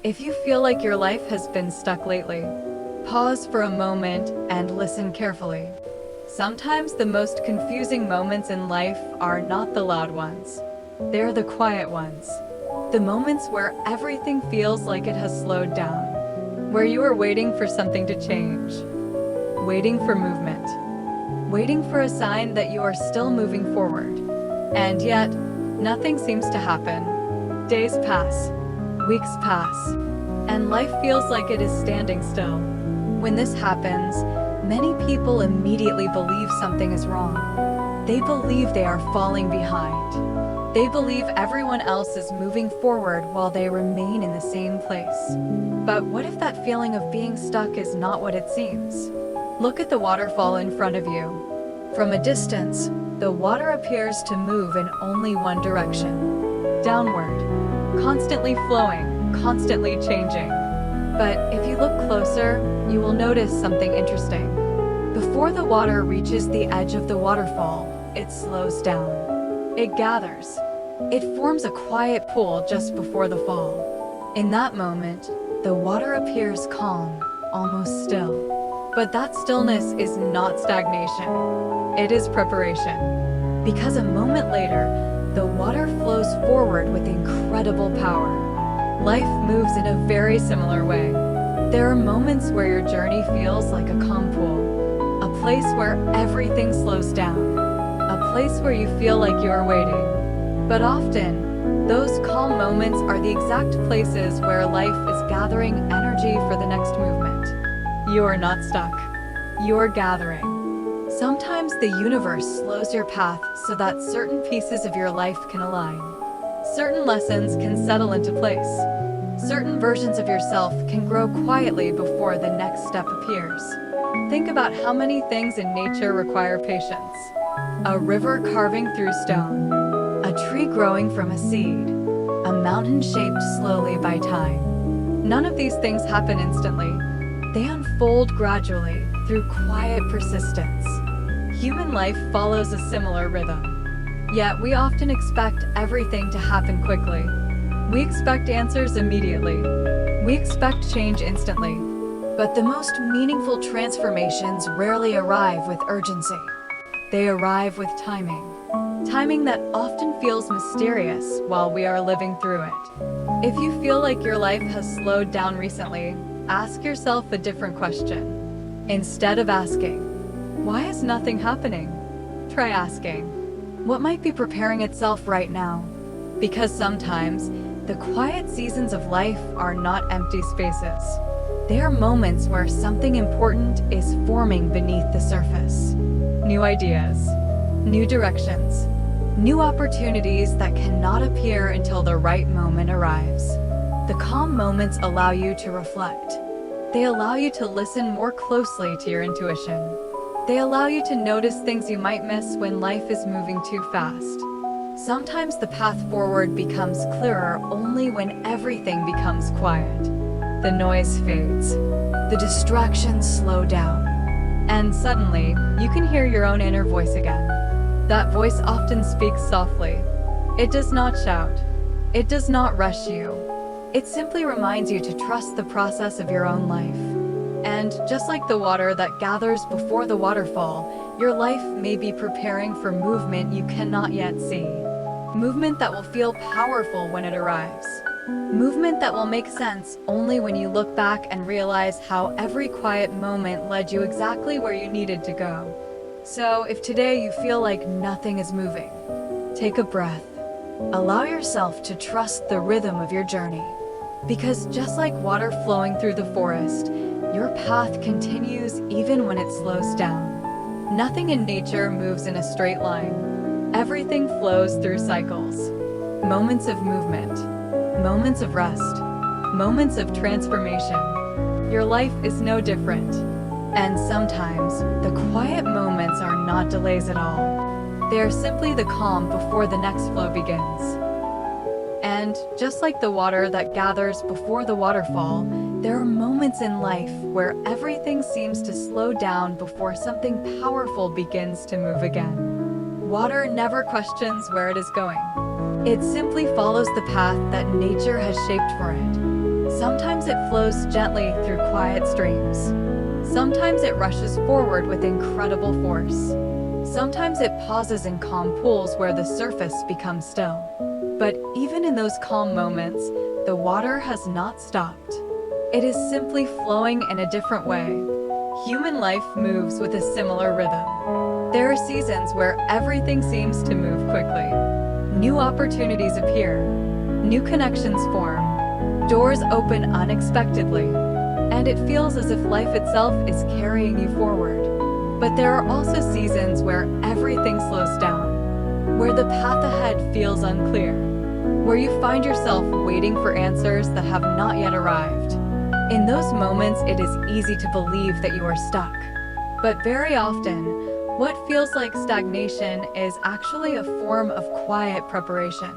If you feel like your life has been stuck lately, pause for a moment and listen carefully. Sometimes the most confusing moments in life are not the loud ones. They're the quiet ones. The moments where everything feels like it has slowed down. Where you are waiting for something to change. Waiting for movement. Waiting for a sign that you are still moving forward. And yet, nothing seems to happen. Days pass. Weeks pass. And life feels like it is standing still. When this happens, many people immediately believe something is wrong. They believe they are falling behind. They believe everyone else is moving forward while they remain in the same place. But what if that feeling of being stuck is not what it seems? Look at the waterfall in front of you. From a distance, the water appears to move in only one direction. Downward. Constantly flowing, constantly changing. But if you look closer, you will notice something interesting. Before the water reaches the edge of the waterfall, it slows down. It gathers. It forms a quiet pool just before the fall. In that moment, the water appears calm, almost still. But that stillness is not stagnation. It is preparation. Because a moment later, the water flows forward with incredible power. Life moves in a very similar way. There are moments where your journey feels like a calm pool, a place where everything slows down, a place where you feel like you are waiting. But often, those calm moments are the exact places where life is gathering energy for the next movement. You are not stuck. You are gathering. Sometimes the universe slows your path so that certain pieces of your life can align. Certain lessons can settle into place. Certain versions of yourself can grow quietly before the next step appears. Think about how many things in nature require patience. A river carving through stone. A tree growing from a seed. A mountain shaped slowly by time. None of these things happen instantly. They unfold gradually through quiet persistence. Human life follows a similar rhythm. Yet we often expect everything to happen quickly. We expect answers immediately. We expect change instantly. But the most meaningful transformations rarely arrive with urgency. They arrive with timing. Timing that often feels mysterious while we are living through it. If you feel like your life has slowed down recently, ask yourself a different question. Instead of asking, "Why is nothing happening?" try asking, "What might be preparing itself right now?" Because sometimes, the quiet seasons of life are not empty spaces. They are moments where something important is forming beneath the surface. New ideas, new directions, new opportunities that cannot appear until the right moment arrives. The calm moments allow you to reflect. They allow you to listen more closely to your intuition. They allow you to notice things you might miss when life is moving too fast. Sometimes the path forward becomes clearer only when everything becomes quiet. The noise fades. The distractions slow down. And suddenly, you can hear your own inner voice again. That voice often speaks softly. It does not shout. It does not rush you. It simply reminds you to trust the process of your own life. And just like the water that gathers before the waterfall, your life may be preparing for movement you cannot yet see. Movement that will feel powerful when it arrives. Movement that will make sense only when you look back and realize how every quiet moment led you exactly where you needed to go. So if today you feel like nothing is moving, take a breath. Allow yourself to trust the rhythm of your journey. Because just like water flowing through the forest, your path continues even when it slows down. Nothing in nature moves in a straight line. Everything flows through cycles. Moments of movement, moments of rest, moments of transformation. Your life is no different. And sometimes, the quiet moments are not delays at all. They are simply the calm before the next flow begins. And just like the water that gathers before the waterfall, there are moments in life where everything seems to slow down before something powerful begins to move again. Water never questions where it is going. It simply follows the path that nature has shaped for it. Sometimes it flows gently through quiet streams. Sometimes it rushes forward with incredible force. Sometimes it pauses in calm pools where the surface becomes still. But even in those calm moments, the water has not stopped. It is simply flowing in a different way. Human life moves with a similar rhythm. There are seasons where everything seems to move quickly. New opportunities appear. New connections form. Doors open unexpectedly. And it feels as if life itself is carrying you forward. But there are also seasons where everything slows down, where the path ahead feels unclear, where you find yourself waiting for answers that have not yet arrived. In those moments, it is easy to believe that you are stuck. But very often, what feels like stagnation is actually a form of quiet preparation.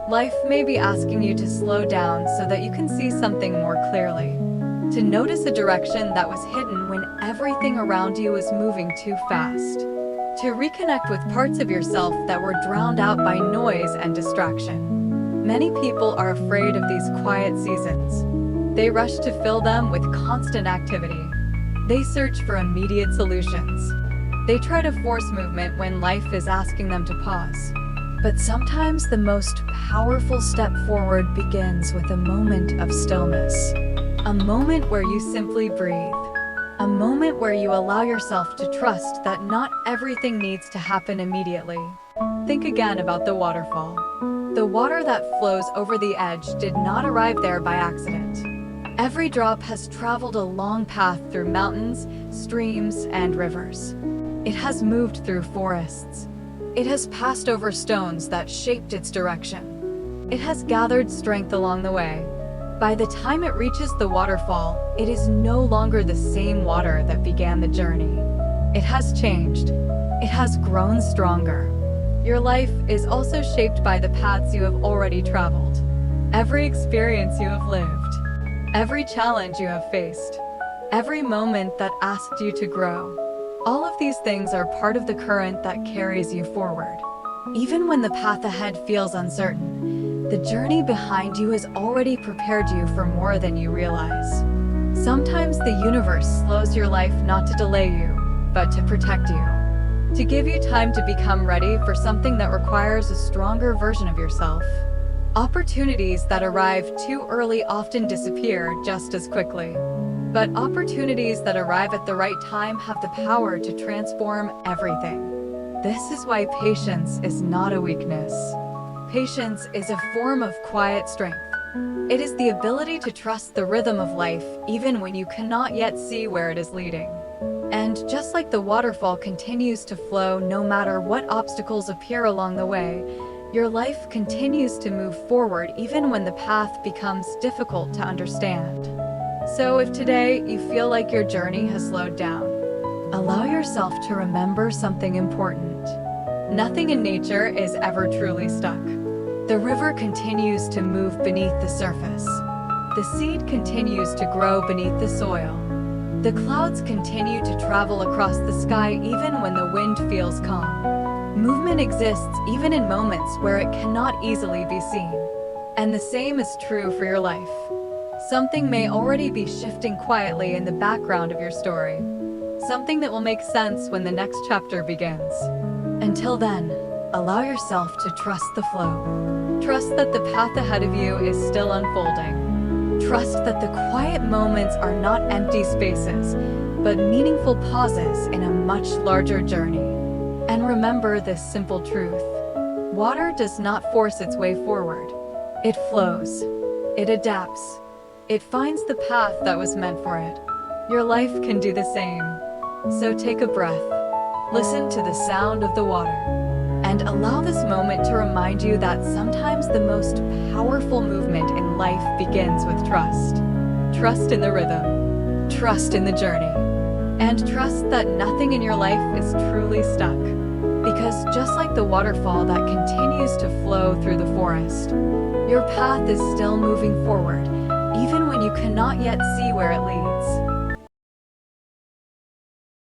Life may be asking you to slow down so that you can see something more clearly, to notice a direction that was hidden when everything around you was moving too fast, to reconnect with parts of yourself that were drowned out by noise and distraction. Many people are afraid of these quiet seasons. They rush to fill them with constant activity. They search for immediate solutions. They try to force movement when life is asking them to pause. But sometimes the most powerful step forward begins with a moment of stillness. A moment where you simply breathe. A moment where you allow yourself to trust that not everything needs to happen immediately. Think again about the waterfall. The water that flows over the edge did not arrive there by accident. Every drop has traveled a long path through mountains, streams, and rivers. It has moved through forests. It has passed over stones that shaped its direction. It has gathered strength along the way. By the time it reaches the waterfall, it is no longer the same water that began the journey. It has changed. It has grown stronger. Your life is also shaped by the paths you have already traveled. Every experience you have lived. Every challenge you have faced. Every moment that asked you to grow. All of these things are part of the current that carries you forward. Even when the path ahead feels uncertain, the journey behind you has already prepared you for more than you realize. Sometimes the universe slows your life not to delay you, but to protect you. To give you time to become ready for something that requires a stronger version of yourself. Opportunities that arrive too early often disappear just as quickly. But opportunities that arrive at the right time have the power to transform everything. This is why patience is not a weakness. Patience is a form of quiet strength. It is the ability to trust the rhythm of life even when you cannot yet see where it is leading. And just like the waterfall continues to flow no matter what obstacles appear along the way, your life continues to move forward even when the path becomes difficult to understand. So if today you feel like your journey has slowed down, allow yourself to remember something important. Nothing in nature is ever truly stuck. The river continues to move beneath the surface. The seed continues to grow beneath the soil. The clouds continue to travel across the sky even when the wind feels calm. Movement exists even in moments where it cannot easily be seen. And the same is true for your life. Something may already be shifting quietly in the background of your story. Something that will make sense when the next chapter begins. Until then, allow yourself to trust the flow. Trust that the path ahead of you is still unfolding. Trust that the quiet moments are not empty spaces, but meaningful pauses in a much larger journey. And remember this simple truth. Water does not force its way forward. It flows. It adapts. It finds the path that was meant for it. Your life can do the same. So take a breath. Listen to the sound of the water. And allow this moment to remind you that sometimes the most powerful movement in life begins with trust. Trust in the rhythm. Trust in the journey. And trust that nothing in your life is truly stuck. Because just like the waterfall that continues to flow through the forest, your path is still moving forward, even when you cannot yet see where it leads.